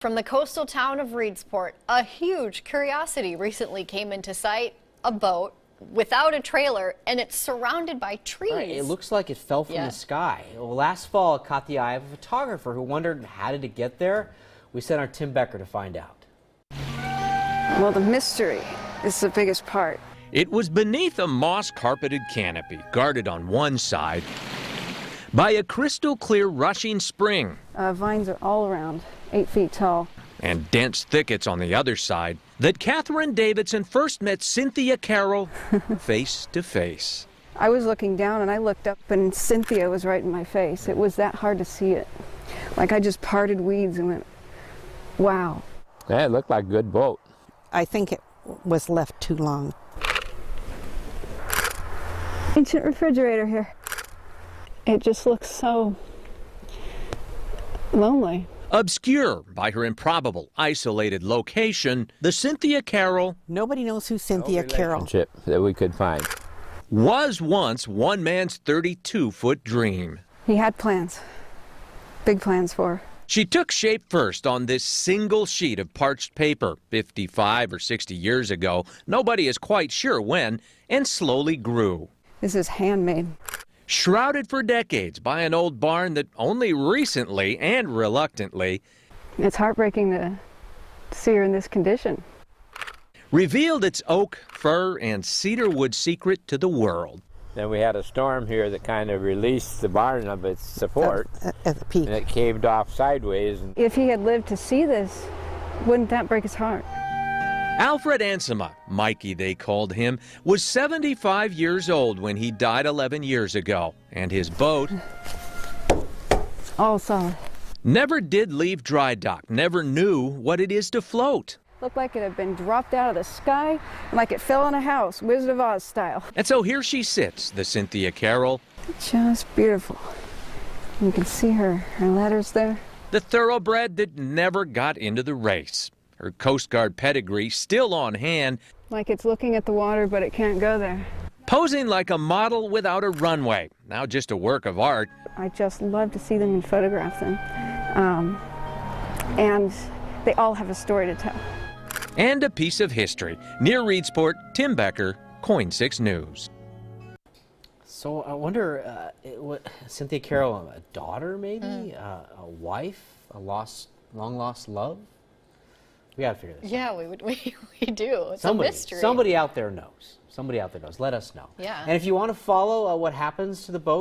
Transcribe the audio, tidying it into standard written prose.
From the coastal town of Reedsport, a huge curiosity recently came into sight, a boat without a trailer, and it's surrounded by trees. Right, it looks like it fell from the sky. Well, last fall, it caught the eye of a photographer who wondered how did it get there. We sent our Tim Becker to find out. Well, the mystery is the biggest part. It was beneath a moss-carpeted canopy, guarded on one side by a crystal-clear rushing spring. Vines are all around, 8 feet tall. And dense thickets on the other side, that Catherine Davidson first met Cynthia Carroll face to face. I was looking down and I looked up and Cynthia was right in my face. It was that hard to see it. Like I just parted weeds and went, wow. Yeah, it looked like a good boat. I think it was left too long. Ancient refrigerator here. It just looks so lonely. Obscure by her improbable, isolated location, the Cynthia Carroll Nobody knows who Cynthia Carroll Ship that we could find. was once one man's 32-foot dream. He had plans, big plans for her. She took shape first on this single sheet of parched paper 55 or 60 years ago, nobody is quite sure when, and slowly grew. This is handmade. Shrouded for decades by an old barn that only recently and reluctantly It's heartbreaking to see her in this condition. revealed its oak, fir, and cedar wood secret to the world. Then we had a storm here that kind of released the barn of its support, at the peak. and it caved off sideways. And If he had lived to see this, wouldn't that break his heart? Alfred Ansema, Mikey they called him, was 75 years old when he died 11 years ago, and his boat All solid. never did leave dry dock, never knew what it is to float. Looked like it had been dropped out of the sky, like it fell in a house, Wizard of Oz style. And so here she sits, the Cynthia Carroll, Just beautiful. You can see her letters there. the thoroughbred that never got into the race. Her Coast Guard pedigree still on hand, Like it's looking at the water, but it can't go there. posing like a model without a runway, now just a work of art. I just love to see them and photograph them. And they all have a story to tell. And a piece of history. Near Reedsport, Tim Becker, KOIN 6 News. So I wonder, what Cynthia Carroll, a daughter maybe, a wife, a long lost love? We gotta figure this out. Yeah, we do. It's a mystery. Somebody out there knows. Somebody out there knows. Let us know. Yeah. And if you want to follow what happens to the boat,